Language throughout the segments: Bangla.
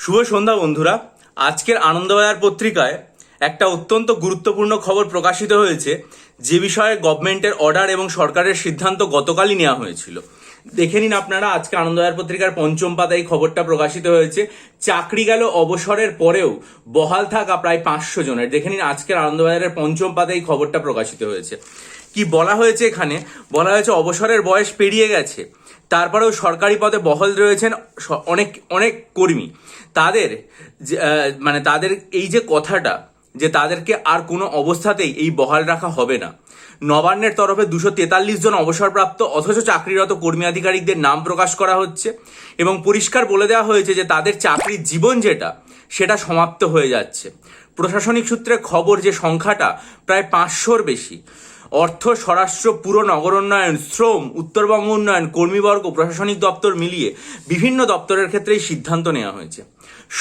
শুভ সন্ধ্যা বন্ধুরা। আজকের আনন্দবাজার পত্রিকায় একটা অত্যন্ত গুরুত্বপূর্ণ খবর প্রকাশিত হয়েছে, যে বিষয়ে গভর্নমেন্টের অর্ডার এবং সরকারের সিদ্ধান্ত গতকালই নেওয়া হয়েছিল। দেখে নিন আপনারা, আজকে আনন্দবাজার পত্রিকার পঞ্চম পাতায় খবরটা প্রকাশিত হয়েছে। চাকরি গেল অবসরের পরেও বহাল থাকা প্রায় 500 জনের। দেখে নিন, আজকের আনন্দবাজারের পঞ্চম পাতায় খবরটা প্রকাশিত হয়েছে। কি বলা হয়েছে এখানে? বলা হয়েছে অবসরের বয়স পেরিয়ে গেছে, তারপরেও সরকারি পদে বহাল রয়েছেন অনেক অনেক কর্মী। তাদের তাদের এই যে কথাটা, যে তাদেরকে আর কোনো অবস্থাতেই এই বহাল রাখা হবে না। নবান্নের তরফে 243 জন অবসরপ্রাপ্ত অথচ চাকরিরত কর্মী আধিকারিকদের নাম প্রকাশ করা হচ্ছে এবং পরিষ্কার বলে দেওয়া হয়েছে যে তাদের চাকরির জীবন সেটা সমাপ্ত হয়ে যাচ্ছে। প্রশাসনিক সূত্রে খবর যে সংখ্যাটা প্রায় 500-র বেশি। অর্থ, স্বরাষ্ট্র, পুর, নগর উন্নয়ন, শ্রম, উত্তরবঙ্গ উন্নয়ন, কর্মীবর্গ, প্রশাসনিক দপ্তর মিলিয়ে বিভিন্ন দপ্তরের ক্ষেত্রে এই সিদ্ধান্ত নেওয়া হয়েছে।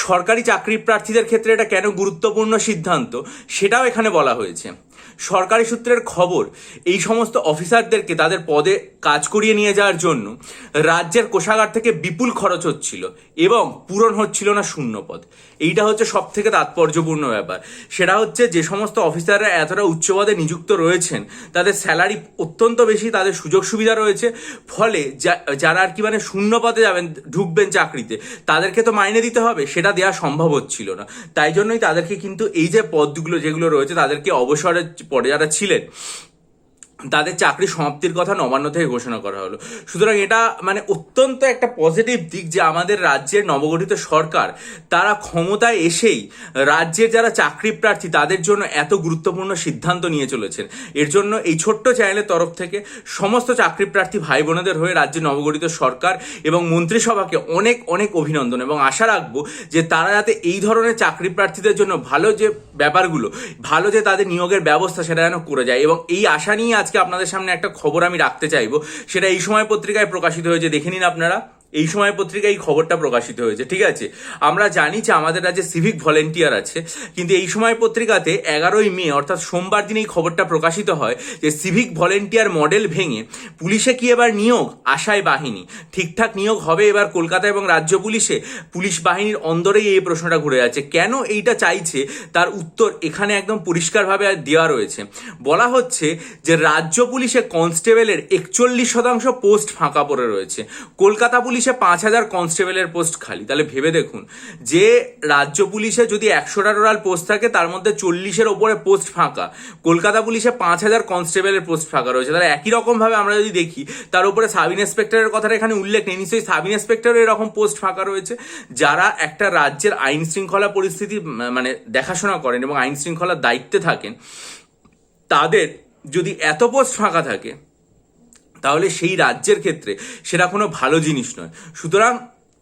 সরকারি চাকরি প্রার্থীদের ক্ষেত্রে এটা কেন গুরুত্বপূর্ণ সিদ্ধান্ত সেটাও এখানে বলা হয়েছে। সরকারি সূত্রের খবর, এই সমস্ত অফিসারদেরকে তাদের পদে কাজ করিয়ে নিয়ে যাওয়ার জন্য রাজ্যের কোষাগার থেকে বিপুল খরচ হচ্ছিল এবং পূরণ হচ্ছিল না শূন্য পদ। এইটা হচ্ছে সব থেকে তাৎপর্যপূর্ণ ব্যাপার। সেটা হচ্ছে যে সমস্ত অফিসাররা এতটা উচ্চ পদে নিযুক্ত রয়েছেন, তাদের স্যালারি অত্যন্ত বেশি, তাদের সুযোগ সুবিধা রয়েছে, ফলে যারা আর কি শূন্য পদে যাবেন, ঢুকবেন চাকরিতে, তাদেরকে তো মাইনে দিতে হবে, সেটা দেওয়া সম্ভব হচ্ছিল না। তাই জন্যই তাদেরকে কিন্তু এই যে পদগুলো যেগুলো রয়েছে, তাদেরকে অবসরের পরে যারা ছিলেন তাদের চাকরি সমাপ্তির কথা নবান্ন থেকে ঘোষণা করা হলো। সুতরাং এটা অত্যন্ত একটা পজিটিভ দিক যে আমাদের রাজ্যের নবগঠিত সরকার তারা ক্ষমতায় এসেই রাজ্যের যারা চাকরি প্রার্থী তাদের জন্য এত গুরুত্বপূর্ণ সিদ্ধান্ত নিয়ে চলেছেন। এর জন্য এই ছোট্ট চ্যানেলের তরফ থেকে সমস্ত চাকরি প্রার্থী ভাই বোনেদের হয়ে রাজ্যের নবগঠিত সরকার এবং মন্ত্রিসভাকে অনেক অনেক অভিনন্দন এবং আশা রাখবো যে তারা যাতে এই ধরনের চাকরি প্রার্থীদের জন্য ভালো যে ব্যাপারগুলো, ভালো যে তাদের নিয়োগের ব্যবস্থা সেটা যেন করে যায়। এবং এই আশা নিয়ে আজকে আপনাদের সামনে একটা খবর আমি রাখতে চাইবো, সেটা এই সময় পত্রিকায় প্রকাশিত হয়েছে। দেখে নিন আপনারা, এই সময় পত্রিকায় এই খবরটা প্রকাশিত হয়েছে। ঠিক আছে, আমরা জানি যে আমাদের রাজ্যে সিভিক ভলেন্টিয়ার আছে, কিন্তু এই সময় পত্রিকাতে 11ই মে অর্থাৎ সোমবার দিন এই খবরটা প্রকাশিত হয় যে সিভিক ভলেন্টিয়ার মডেল ভেঙে পুলিশে কি এবার নিয়োগ? আশায় বাহিনী ঠিকঠাক নিয়োগ হবে এবার কলকাতা এবং রাজ্য পুলিশে? পুলিশ বাহিনীর অন্দরেই এই প্রশ্নটা ঘুরে যাচ্ছে। কেন এইটা চাইছে তার উত্তর এখানে একদম পরিষ্কারভাবে দেওয়া রয়েছে। বলা হচ্ছে যে রাজ্য পুলিশে কনস্টেবলের 41% পোস্ট ফাঁকা পড়ে রয়েছে। কলকাতা পুলিশে 5000 কনস্টেবলের পোস্ট খালি। তাহলে ভেবে দেখুন যে রাজ্য পুলিশে যদি 100টা টোটাল পোস্ট থাকে, তার মধ্যে 40-এর ওপরে পোস্ট ফাঁকা। কলকাতা পুলিশে 5000 কনস্টেবলের পোস্ট ফাঁকা রয়েছে। তাহলে একই রকম ভাবে আমরা যদি দেখি, তার উপরে সাব ইন্সপেক্টরের কথাটা এখানে উল্লেখ নেই, নিশ্চয়ই সাব ইন্সপেক্টরের এরকম পোস্ট ফাঁকা রয়েছে। যারা একটা রাজ্যের আইন শৃঙ্খলা পরিস্থিতি দেখাশোনা করেন এবং আইন শৃঙ্খলার দায়িত্বে থাকেন, তাদের যদি এত পোস্ট ফাঁকা থাকে তাহলে সেই রাজ্যের ক্ষেত্রে সেটা কোনো ভালো জিনিস নয়। সুতরাং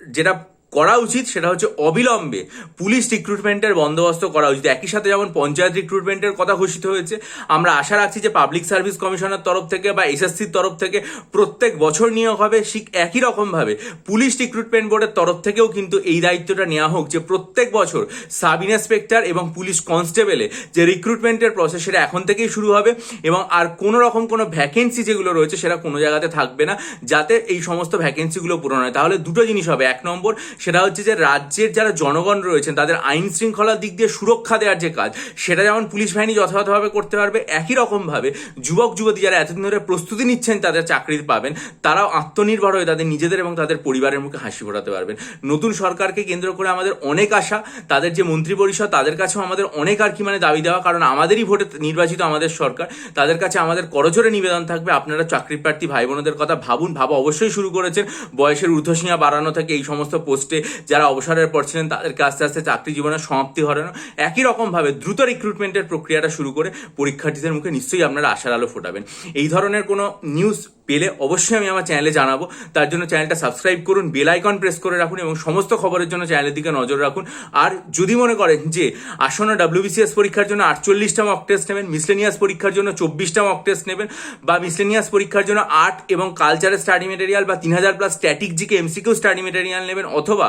যেটা করা উচিত সেটা হচ্ছে অবিলম্বে পুলিশ রিক্রুটমেন্টের বন্দোবস্ত করা উচিত। একই সাথে যেমন পঞ্চায়েত রিক্রুটমেন্টের কথা ঘোষিত হয়েছে, আমরা আশা রাখছি যে পাবলিক সার্ভিস কমিশনের তরফ থেকে বা এসএসসির তরফ থেকে প্রত্যেক বছর নিয়োগ হবে। ঠিক একই রকমভাবে পুলিশ রিক্রুটমেন্ট বোর্ডের তরফ থেকেও কিন্তু এই দায়িত্বটা নেওয়া হোক যে প্রত্যেক বছর সাব ইন্সপেক্টর এবং পুলিশ কনস্টেবলে যে রিক্রুটমেন্টের প্রসেস সেটা এখন থেকেই শুরু হবে এবং আর কোনো রকম কোনো ভ্যাকেন্সি যেগুলো রয়েছে সেটা কোনো জায়গাতে থাকবে না, যাতে এই সমস্ত ভ্যাকেন্সিগুলো পূরণ হয়। তাহলে দুটো জিনিস হবে। এক নম্বর, সেটা হচ্ছে যে রাজ্যের যারা জনগণ রয়েছেন তাদের আইন শৃঙ্খলার দিক দিয়ে সুরক্ষা দেওয়ার যে কাজ, সেটা যেমন পুলিশ বাহিনী যথাযথভাবে করতে পারবে, একই রকমভাবে যুবক যুবতী যারা এতদিন ধরে প্রস্তুতি নিচ্ছেন তাদের চাকরি পাবেন, তারাও আত্মনির্ভর হয়ে তাদের নিজেদের এবং তাদের পরিবারের মুখে হাসি ফোটাতে পারবেন। নতুন সরকারকে কেন্দ্র করে আমাদের অনেক আশা, তাদের যে মন্ত্রী পরিষদ তাদের কাছেও আমাদের অনেক আর কি দাবি দেওয়া, কারণ আমাদেরই ভোটে নির্বাচিত আমাদের সরকার। তাদের কাছে আমাদের করজোরে নিবেদন থাকবে, আপনারা চাকরি প্রার্থী ভাই বোনদের কথা ভাবুন। ভাবা অবশ্যই শুরু করেছেন, বয়সের ঊর্ধ্বসীমা বাড়ানো থেকে এই সমস্ত পোস্টে যারা অবসরের পর ছিলেন তাদেরকে আস্তে আস্তে চাকরি জীবনের সমাপ্তি হরানো। একই রকমভাবে দ্রুত রিক্রুটমেন্টের প্রক্রিয়াটা শুরু করে পরীক্ষার্থীদের মুখে নিশ্চয়ই আপনারা আশার আলো ফোটাবেন। এই ধরনের কোনো নিউজ পেলে অবশ্যই আমি আমার চ্যানেলে জানাবো। তার জন্য চ্যানেলটা সাবস্ক্রাইব করুন, বেল আইকন প্রেস করে রাখুন এবং সমস্ত খবরের জন্য চ্যানেলের দিকে নজর রাখুন। আর যদি মনে করেন যে আসন্ন WBCS পরীক্ষার জন্য 48টা মক টেস্ট নেবেন, মিসলেনিয়াস পরীক্ষার জন্য 24টা মক টেস্ট নেবেন, বা মিসলেনিয়াস পরীক্ষার জন্য আর্ট এবং কালচারের স্টাডি মেটেরিয়াল বা 3000+ static GK MCQ study material নেবেন, অথবা অথবা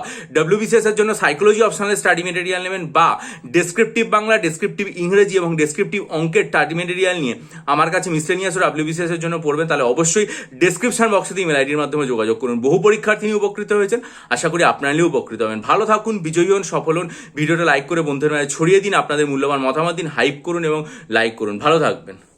WBCS এর জন্য সাইকোলজি অপশনাল স্টাডি মেটেরিয়াল নেবেন, বা ডেসক্রিপটিভ বাংলা, ডেসক্রিপটিভ ইংরেজি এবং ডেসক্রিপটিভ অঙ্কের স্টাডি মেটেরিয়াল নিয়ে আমার কাছে মিসলেনিয়াস ও WBCS এর জন্য পড়বেন, তাহলে অবশ্যই ডেসক্রিপশন বক্সে ইমেল আইডির মাধ্যমে যোগাযোগ করুন। বহু পরীক্ষার্থী নিয়ে উপকৃত হয়েছেন, আশা করি আপনারাও উপকৃত হবেন। ভালো থাকুন, বিজয়ী হন, সফল হন। ভিডিওটা লাইক করে বন্ধুদের মাঝে ছড়িয়ে দিন, আপনাদের মূল্যবান মতামত দিন, হাইপ করুন এবং লাইক করুন। ভালো থাকবেন।